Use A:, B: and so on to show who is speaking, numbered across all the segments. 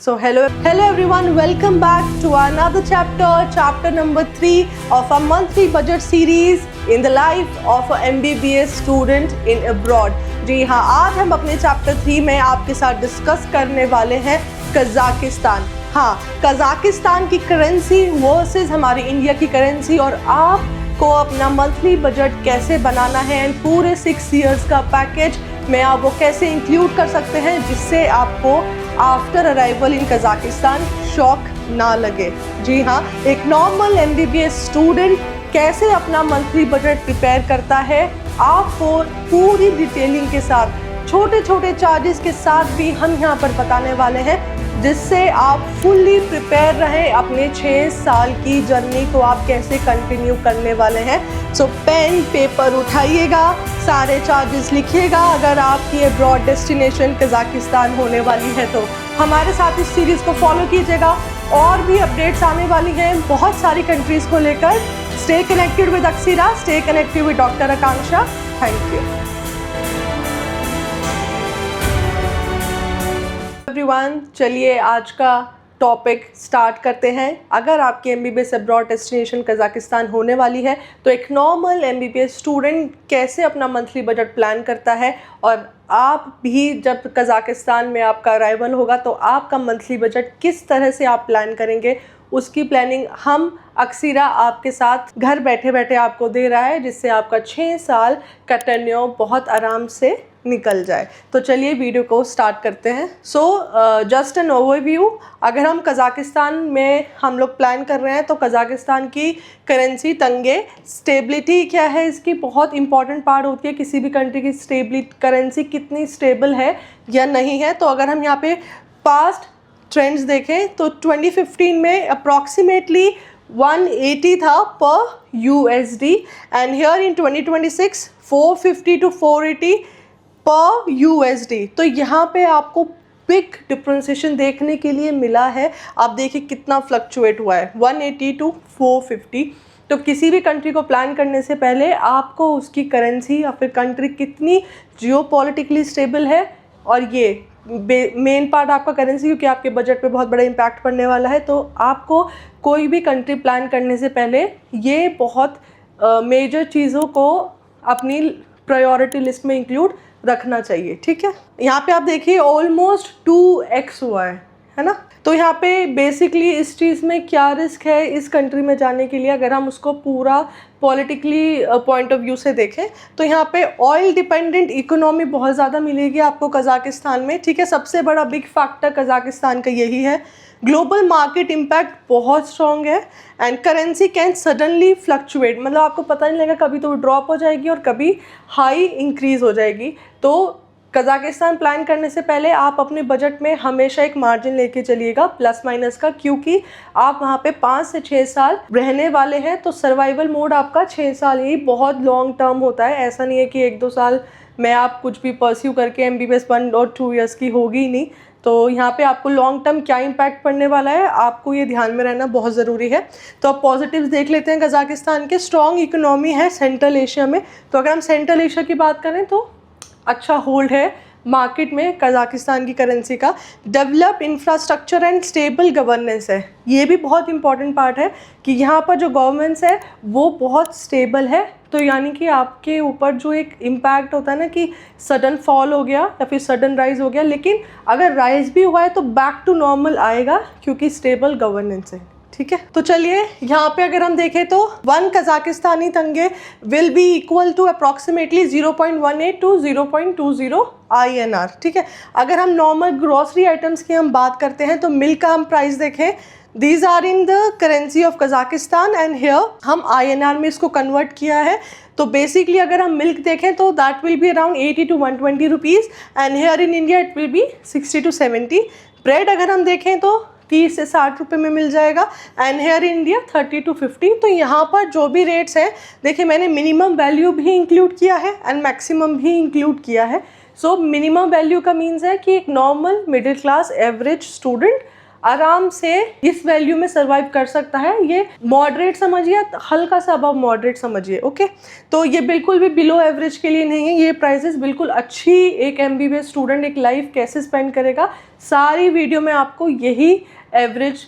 A: So hello everyone, welcome back to another chapter number 3 of our monthly budget series in the life of an MBBS student in abroad. जी हाँ, आज हम अपने chapter 3 में आपके साथ discuss करने वाले हैं कज़ाकिस्तान। हाँ, कज़ाकिस्तान की करेंसी वर्सेस हमारी इंडिया की करेंसी और आपको अपना मंथली बजट कैसे बनाना है एंड पूरे 6 इयर्स का पैकेज में आप वो कैसे इंक्लूड कर सकते हैं जिससे आपको आफ्टर अराइवल इन कज़ाकिस्तान शॉक ना लगे। जी हाँ, एक नॉर्मल MBBS स्टूडेंट कैसे अपना मंथली बजट प्रिपेयर करता है आपको पूरी डिटेलिंग के साथ, छोटे छोटे चार्जेस के साथ भी हम यहाँ पर बताने वाले हैं, जिससे आप फुल्ली प्रिपेयर रहें। अपने 6 साल की जर्नी को आप कैसे कंटिन्यू करने वाले हैं। सो पेन पेपर उठाइएगा, सारे चार्जेस लिखिएगा। अगर आपकी अब्रॉड डेस्टिनेशन कज़ाकिस्तान होने वाली है तो हमारे साथ इस सीरीज़ को फॉलो कीजिएगा। और भी अपडेट्स आने वाली हैं बहुत सारी कंट्रीज़ को लेकर। Stay connected with Aksira, stay connected with doctor Akanksha. Thank you everyone. चलिए आज का टॉपिक स्टार्ट करते हैं। अगर आपकी MBBS अब्रॉड डेस्टिनेशन कज़ाकिस्तान होने वाली है तो एक नॉर्मल MBBS स्टूडेंट कैसे अपना मंथली बजट प्लान करता है, और आप भी जब कज़ाकिस्तान में आपका अराइवल होगा तो आपका मंथली बजट किस तरह से आप प्लान करेंगे, उसकी प्लानिंग हम अक्सीरा आपके साथ घर बैठे बैठे आपको दे रहा है, जिससे आपका 6 साल का टेन्योर बहुत आराम से निकल जाए। तो चलिए वीडियो को स्टार्ट करते हैं। जस्ट एन ओवरव्यू, अगर हम कज़ाकिस्तान में हम लोग प्लान कर रहे हैं तो कज़ाकिस्तान की करेंसी तंगे। स्टेबिलिटी क्या है इसकी, बहुत इंपॉर्टेंट पार्ट होती है किसी भी कंट्री की स्टेबिलिटी, करेंसी कितनी स्टेबल है या नहीं है। तो अगर हम यहाँ पे पास्ट ट्रेंड्स देखें तो 2015 में अप्रॉक्सीमेटली 180 था पर USD and here in 2026 450 to 480 पर USD। तो यहाँ पे आपको बिग डिफ्रेंसिएशन देखने के लिए मिला है। आप देखिए कितना फ्लक्चुएट हुआ है 180 to 450। तो किसी भी कंट्री को प्लान करने से पहले आपको उसकी करेंसी या फिर कंट्री कितनी जियोपॉलिटिकली स्टेबल है, और ये मेन पार्ट आपका करेंसी, क्योंकि आपके बजट पे बहुत बड़ा इम्पैक्ट पड़ने वाला है। तो आपको कोई भी कंट्री प्लान करने से पहले ये बहुत मेजर चीज़ों को अपनी प्रायोरिटी लिस्ट में इंक्लूड रखना चाहिए। ठीक है, यहाँ पे आप देखिए ऑलमोस्ट 2x हुआ है ना। तो यहाँ पे बेसिकली इस चीज़ में क्या रिस्क है इस कंट्री में जाने के लिए, अगर हम उसको पूरा पॉलिटिकली पॉइंट ऑफ व्यू से देखें तो यहाँ पे ऑयल डिपेंडेंट इकोनॉमी बहुत ज़्यादा मिलेगी आपको कज़ाकिस्तान में। ठीक है, सबसे बड़ा बिग फैक्टर कज़ाकिस्तान का यही है। ग्लोबल मार्केट इम्पैक्ट बहुत स्ट्रॉन्ग है and currency can suddenly fluctuate, मतलब आपको पता नहीं लगेगा, कभी तो ड्रॉप हो जाएगी और कभी हाई इंक्रीज़ हो जाएगी। तो कज़ाकिस्तान प्लान करने से पहले आप अपने बजट में हमेशा एक मार्जिन लेके चलिएगा प्लस माइनस का, क्योंकि आप वहाँ पे 5 से 6 साल रहने वाले हैं। तो सर्वाइवल मोड आपका 6 साल ही बहुत लॉन्ग टर्म होता है। ऐसा नहीं है कि 1-2 साल में आप कुछ भी परस्यू करके MBBS 1 और 2 ईयर्स की होगी ही नहीं। तो यहाँ पे आपको लॉन्ग टर्म क्या इम्पैक्ट पड़ने वाला है आपको ये ध्यान में रहना बहुत ज़रूरी है। तो अब पॉजिटिव्स देख लेते हैं कज़ाकिस्तान के। स्ट्रॉन्ग इकोनॉमी है सेंट्रल एशिया में। तो अगर हम सेंट्रल एशिया की बात करें तो अच्छा होल्ड है मार्केट में कज़ाकिस्तान की करेंसी का। Developed infrastructure and stable governance है, ये भी बहुत इंपॉर्टेंट पार्ट है कि यहाँ पर जो गवर्नेंस है वो बहुत स्टेबल है। तो यानी कि आपके ऊपर जो एक इम्पैक्ट होता है ना कि सडन फॉल हो गया या फिर सडन राइज हो गया, लेकिन अगर राइज भी हुआ है तो बैक टू नॉर्मल आएगा क्योंकि स्टेबल गवर्नेंस है। ठीक है, तो चलिए यहाँ पे अगर हम देखें तो 1 Kazakhstani tenge will be equal to approximately 0.18 to 0.20 INR। ठीक है, अगर हम नॉर्मल ग्रोसरी आइटम्स की हम बात करते हैं तो मिल्क का हम प्राइस देखें, these are in the currency of Kazakhstan and here हम INR में इसको कन्वर्ट किया है। तो बेसिकली अगर हम मिल्क देखें तो that will be around 80 to 120 rupees and here in India it will be 60 to 70। Bread अगर हम देखें तो 30 से 60 रुपये में मिल जाएगा एंड हेयर इंडिया 30 to 50। तो यहाँ पर जो भी रेट्स हैं, देखिए मैंने मिनिमम वैल्यू भी इंक्लूड किया है एंड मैक्सिमम भी इंक्लूड किया है। सो मिनिमम वैल्यू का मीन्स है कि एक normal middle class average student आराम से इस वैल्यू में सर्वाइव कर सकता है। ये मॉडरेट समझिए, हल्का सा अबव मॉडरेट समझिए। ओके, तो ये बिल्कुल भी बिलो एवरेज के लिए नहीं है। ये प्राइसेस बिल्कुल अच्छी एक MBBS स्टूडेंट एक लाइफ कैसे स्पेंड करेगा, सारी वीडियो में आपको यही एवरेज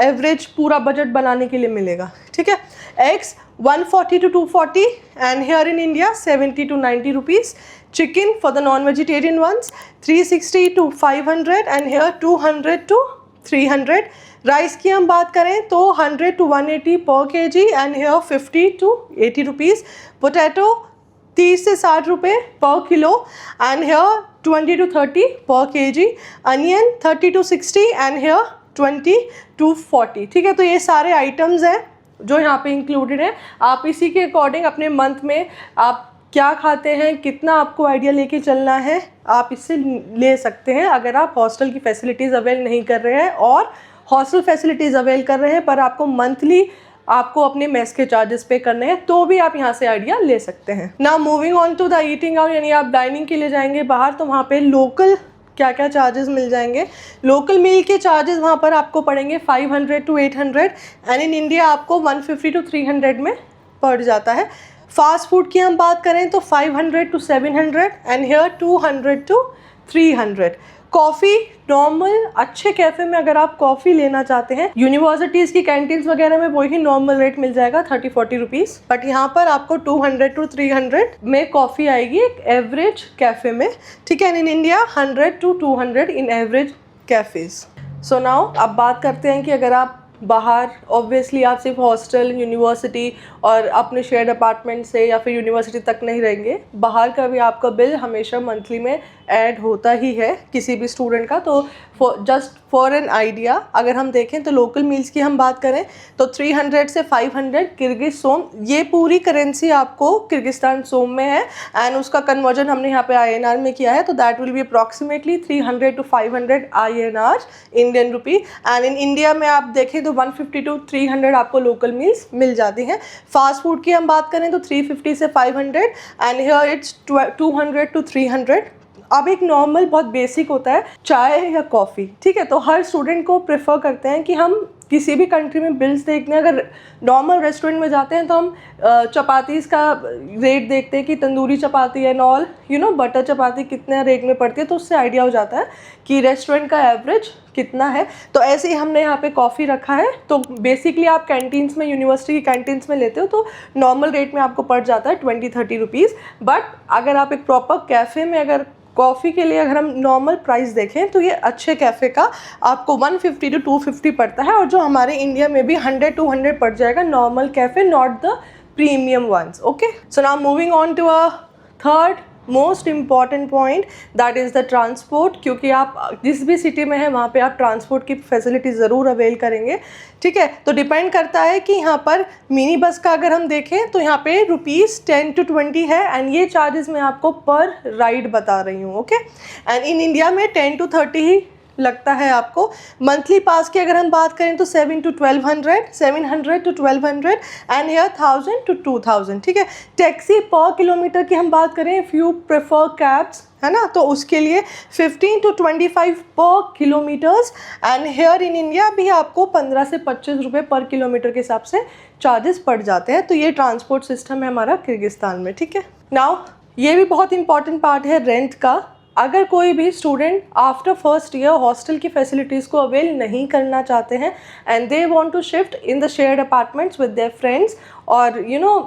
A: एवरेज पूरा बजट बनाने के लिए मिलेगा। ठीक है, eggs 140 to 240 and here in India 70 to 90 rupees. Chicken for the non-vegetarian ones 360 to 500 and here 200 to 300. Rice की हम बात करें तो 100 to 180 per kg and here 50 to 80 rupees. Potato 30 से 60 रुपये per kilo and here 20 to 30 per kg. Onion 30 to 60 and here 20 to 40. ठीक है, तो ये सारे आइटम्स हैं जो यहाँ पे इंक्लूडेड है। आप इसी के अकॉर्डिंग अपने मंथ में आप क्या खाते हैं, कितना आपको आइडिया लेके चलना है, आप इससे ले सकते हैं। अगर आप हॉस्टल की फैसिलिटीज़ अवेल नहीं कर रहे हैं और हॉस्टल फैसिलिटीज़ अवेल कर रहे हैं पर आपको मंथली आपको अपने मेस के चार्जेस पे करने हैं तो भी आप यहाँ से आइडिया ले सकते हैं। Now moving on to the eating out, यानी आप डाइनिंग के लिए जाएंगे बाहर तो वहाँ पे लोकल क्या क्या चार्जेस मिल जाएंगे। लोकल मील के चार्जेस वहाँ पर आपको पड़ेंगे 500 to 800 एंड इन इंडिया आपको 150 to 300 में पड़ जाता है। फास्ट फूड की हम बात करें तो 500 to 700 and here 200 to 300। Coffee normal अच्छे कैफ़े में अगर आप कॉफ़ी लेना चाहते हैं, यूनिवर्सिटीज़ की कैंटीन्स वगैरह में वही नॉर्मल रेट मिल जाएगा 30-40 रुपीज़, बट यहाँ पर आपको 200 to 300 में कॉफ़ी आएगी एक एवरेज कैफ़े में। ठीक है, in India 100 to 200 in average cafes. So now अब बात करते हैं कि अगर आप बाहर, ऑब्वियसली आप सिर्फ हॉस्टल, यूनिवर्सिटी और अपने शेयर्ड अपार्टमेंट से या फिर यूनिवर्सिटी तक नहीं रहेंगे, बाहर का भी आपका बिल हमेशा मंथली में ऐड होता ही है किसी भी स्टूडेंट का। तो जस्ट फॉर एन आइडिया अगर हम देखें तो लोकल मील्स की हम बात करें तो 300 से 500 किर्गिज सोम, ये पूरी करेंसी आपको किर्गिस्तान सोम में है एंड उसका कन्वर्जन हमने यहाँ पे INR में किया है, तो that will be approximately 300 to 500 INR Indian rupee. And in India में आप देखें तो 150 to 300 आपको लोकल मील्स मिल जाती हैं। फास्ट फूड की हम बात करें तो 350 से 500 एंड हियर इट्स 200 to 300। अब एक नॉर्मल बहुत बेसिक होता है चाय या कॉफ़ी। ठीक है, तो हर स्टूडेंट को प्रेफर करते हैं कि हम किसी भी कंट्री में बिल्स देखते हैं, अगर नॉर्मल रेस्टोरेंट में जाते हैं तो हम चपातीज़ का रेट देखते हैं कि तंदूरी चपाती एंड ऑल बटर चपाती कितने रेट में पड़ती है, तो उससे आइडिया हो जाता है कि रेस्टोरेंट का एवरेज कितना है। तो ऐसे ही हमने यहाँ पे कॉफ़ी रखा है, तो बेसिकली आप कैंटीन्स में, यूनिवर्सिटी की कैंटीन्स में लेते हो तो नॉर्मल रेट में आपको पड़ जाता है 20-30 रुपीज़, बट अगर आप एक प्रॉपर कैफ़े में अगर कॉफ़ी के लिए अगर हम नॉर्मल प्राइस देखें तो ये अच्छे कैफ़े का आपको 150 to 250 पड़ता है, और जो हमारे इंडिया में भी 100-200 पड़ जाएगा normal cafe, not the premium ones. Okay, so now moving on to a third most important point, that is the transport. क्योंकि आप जिस भी सिटी में हैं वहाँ पे आप ट्रांसपोर्ट की फैसिलिटी ज़रूर अवेल करेंगे। ठीक है, तो डिपेंड करता है कि यहाँ पर मिनी बस का अगर हम देखें तो यहाँ पे ₹10 to 20 है एंड ये चार्जेस मैं आपको पर राइड बता रही हूँ। ओके, एंड इन इंडिया में 10 to 30 ही लगता है आपको। मंथली पास की अगर हम बात करें तो 700 to 1200 एंड हियर 1000 to 2000। ठीक है, टैक्सी पर किलोमीटर की हम बात करें, इफ़ यू प्रेफर कैब्स है ना, तो उसके लिए 15 to 25 पर kilometres and here in India भी आपको 15 से 25 रुपये पर किलोमीटर के हिसाब से चार्जेस पड़ जाते हैं। तो ये ट्रांसपोर्ट सिस्टम है हमारा किर्गिस्तान में। ठीक है, नाउ ये भी बहुत इंपॉर्टेंट पार्ट है रेंट का। अगर कोई भी student after first year hostel की फैसिलिटीज़ को अवेल नहीं करना चाहते हैं and they want to shift in the shared apartments with their friends, और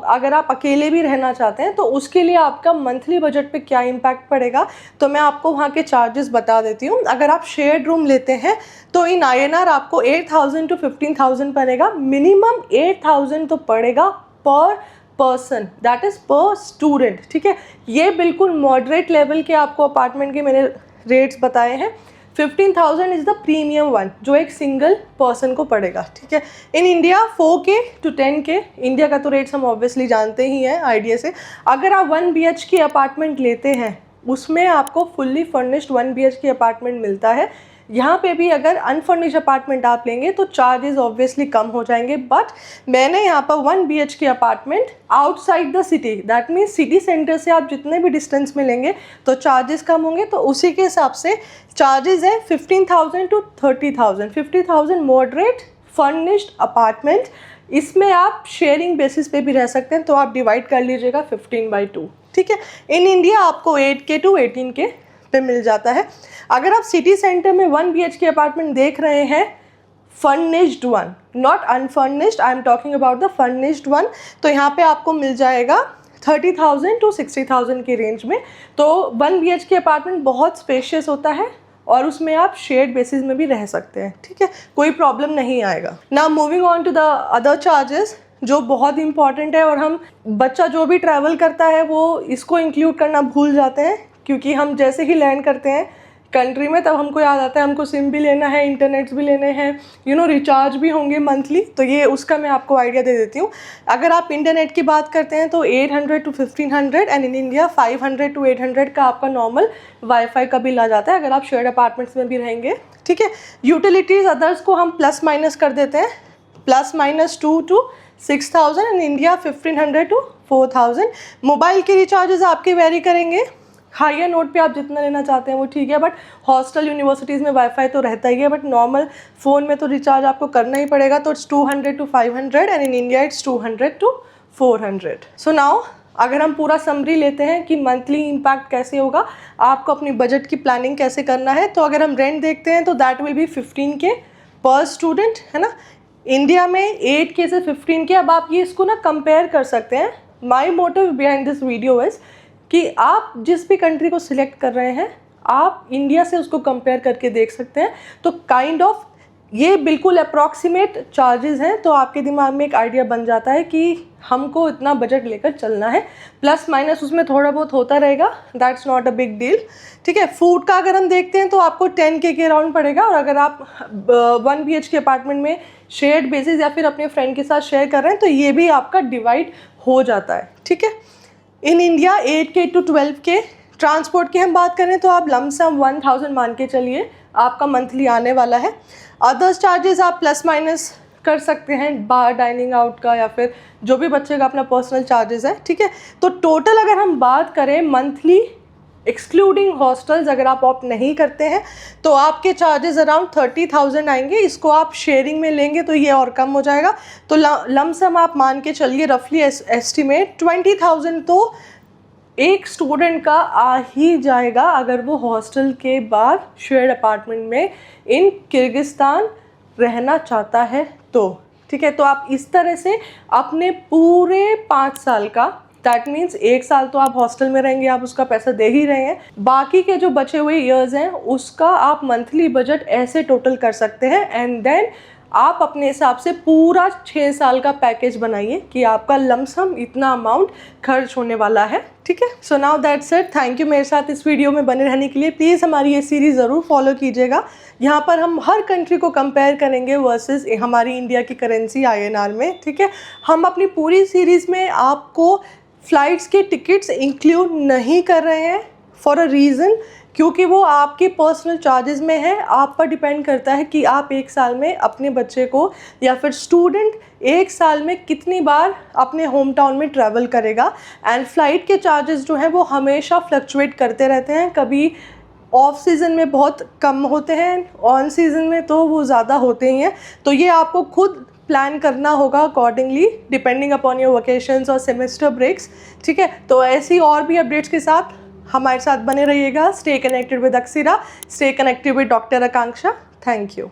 A: अगर आप अकेले भी रहना चाहते हैं तो उसके लिए आपका मंथली बजट पे क्या इम्पैक्ट पड़ेगा, तो मैं आपको वहाँ के चार्जेस बता देती हूँ। अगर आप शेयर्ड रूम लेते हैं तो इन INR आपको 8,000 to 15,000 पड़ेगा, मिनिमम 8,000 तो पड़ेगा पर पर्सन, दैट इज़ पर स्टूडेंट। ठीक है, ये बिल्कुल मॉडरेट लेवल के आपको अपार्टमेंट के मैंने रेट्स बताए हैं। 15,000 इज़ द प्रीमियम वन जो एक सिंगल पर्सन को पड़ेगा। ठीक है, in India 4K to 10K, India का तो रेट्स हम ऑब्वियसली जानते ही हैं आइडिया से। अगर आप 1 BHK अपार्टमेंट लेते हैं उसमें आपको फुल्ली फर्निश्ड 1 BHK अपार्टमेंट मिलता है यहाँ पे भी अगर अनफर्निश्ड अपार्टमेंट आप लेंगे तो चार्जेस ऑब्वियसली कम हो जाएंगे, बट मैंने यहाँ पर 1 BHK apartment outside the city, that means city centre से आप जितने भी डिस्टेंस में लेंगे तो चार्जेस कम होंगे, तो उसी के हिसाब से चार्जेस है 15,000 to 30,000। 50,000 मॉडरेट फर्निश्ड अपार्टमेंट, इसमें आप शेयरिंग बेसिस पे भी रह सकते हैं, तो आप डिवाइड कर लीजिएगा 15/2, ठीक है। इन इंडिया आपको 8K to 18K पे मिल जाता है। अगर आप सिटी सेंटर में 1 BHK अपार्टमेंट देख रहे हैं, furnished one, not unfurnished, I am talking about the furnished one, तो यहाँ पे आपको मिल जाएगा 30,000 to 60,000 की रेंज में। तो 1 BHK अपार्टमेंट बहुत स्पेशियस होता है और उसमें आप शेयर्ड बेसिस में भी रह सकते हैं, ठीक है, कोई प्रॉब्लम नहीं आएगा। Now moving on to the other charges जो बहुत इंपॉर्टेंट है, और हम बच्चा जो भी ट्रैवल करता है वो इसको इंक्लूड करना भूल जाते हैं, क्योंकि हम जैसे ही लैंड करते हैं कंट्री में तब हमको याद आता है हमको सिम भी लेना है, इंटरनेट्स भी लेने हैं, रिचार्ज भी होंगे मंथली, तो ये उसका मैं आपको आइडिया दे देती हूँ। अगर आप इंटरनेट की बात करते हैं तो 800 to 1500 and in India 500 to 800 का आपका नॉर्मल वाईफाई का बिल आ जाता है अगर आप शेयर्ड अपार्टमेंट्स में भी रहेंगे, ठीक है। यूटिलिटीज़ अदर्स को हम प्लस माइनस कर देते हैं, +-2 to 6,000 and India 1500 to 4,000। Mobile के रिचार्जेस आपके वेरी करेंगे, हायर नोट पे आप जितना लेना चाहते हैं वो ठीक है, बट हॉस्टल यूनिवर्सिटीज़ में वाईफाई तो रहता ही है, बट नॉर्मल फ़ोन में तो रिचार्ज आपको करना ही पड़ेगा, तो it's 200 to 500 and in India it's 200 to 400। So now अगर हम पूरा समरी लेते हैं कि मंथली इम्पैक्ट कैसे होगा, आपको अपनी बजट की प्लानिंग कैसे करना है, तो अगर हम रेंट देखते हैं तो दैट विल बी 15K पर स्टूडेंट, है ना। इंडिया में 8K से 15K। अब आप ये इसको ना कंपेयर कर सकते हैं। My motive behind this video is कि आप जिस भी कंट्री को सिलेक्ट कर रहे हैं आप इंडिया से उसको कंपेयर करके देख सकते हैं, तो काइंड ऑफ ये बिल्कुल अप्रॉक्सीमेट चार्जेस हैं, तो आपके दिमाग में एक आइडिया बन जाता है कि हमको इतना बजट लेकर चलना है, प्लस माइनस उसमें थोड़ा बहुत होता रहेगा, that's not a big deal, ठीक है। फूड का अगर हम देखते हैं तो आपको 10K के अराउंड पड़ेगा, और अगर आप 1 BHK अपार्टमेंट में शेयर्ड बेसिस या फिर अपने फ्रेंड के साथ शेयर कर रहे हैं तो ये भी आपका डिवाइड हो जाता है, ठीक है। In India 8K to 12K। Transport की हम बात करें तो आप लमसम 1,000 मान के चलिए आपका मंथली आने वाला है। अदर्स चार्जेस आप प्लस माइनस कर सकते हैं, बाहर डाइनिंग आउट का या फिर जो भी बच्चे का अपना पर्सनल चार्जेस है, ठीक है। तो टोटल अगर हम बात करें मंथली एक्सक्लूडिंग हॉस्टल्स, अगर आप ऑप्ट नहीं करते हैं तो आपके चार्जेस अराउंड 30,000 आएंगे। इसको आप शेयरिंग में लेंगे तो ये और कम हो जाएगा, तो लमसम आप मान के चलिए रफली एस्टिमेट 20,000 तो एक स्टूडेंट का आ ही जाएगा अगर वो हॉस्टल के बाद शेयर्ड अपार्टमेंट में इन किर्गिस्तान रहना चाहता है तो, ठीक है। तो आप इस तरह से अपने पूरे 5 साल का, दैट मीन्स 1 साल तो आप हॉस्टल में रहेंगे, आप उसका पैसा दे ही रहे हैं, बाकी के जो बचे हुए ईयर्स हैं उसका आप मंथली बजट ऐसे टोटल कर सकते हैं, एंड देन आप अपने हिसाब से पूरा 6 साल का पैकेज बनाइए कि आपका लमसम इतना अमाउंट खर्च होने वाला है, ठीक है। So now that's it. Thank you मेरे साथ इस वीडियो में बने रहने के लिए। प्लीज़ हमारी ये सीरीज़ ज़रूर फॉलो कीजिएगा। यहाँ पर हम हर कंट्री को कंपेयर करेंगे वर्सेस हमारी इंडिया की करेंसी INR में, ठीक है। हम अपनी पूरी सीरीज़ में आपको फ़्लाइट्स के टिकट्स इंक्लूड नहीं कर रहे हैं फॉर अ रीज़न, क्योंकि वो आपके पर्सनल चार्जेस में है। आप पर डिपेंड करता है कि आप 1 साल में अपने बच्चे को या फिर स्टूडेंट 1 साल में कितनी बार अपने होम टाउन में ट्रैवल करेगा। एंड फ्लाइट के चार्जेस जो हैं वो हमेशा फ्लक्चुएट करते रहते हैं, कभी ऑफ सीज़न में बहुत कम होते हैं, ऑन सीज़न में तो वो ज़्यादा होते ही हैं। तो ये आपको खुद प्लान करना होगा accordingly depending upon your vacations और सेमेस्टर ब्रेक्स, ठीक है। तो ऐसी और भी अपडेट्स के साथ हमारे साथ बने रहिएगा। Stay connected with Aksira, stay connected with doctor Akanksha. Thank you.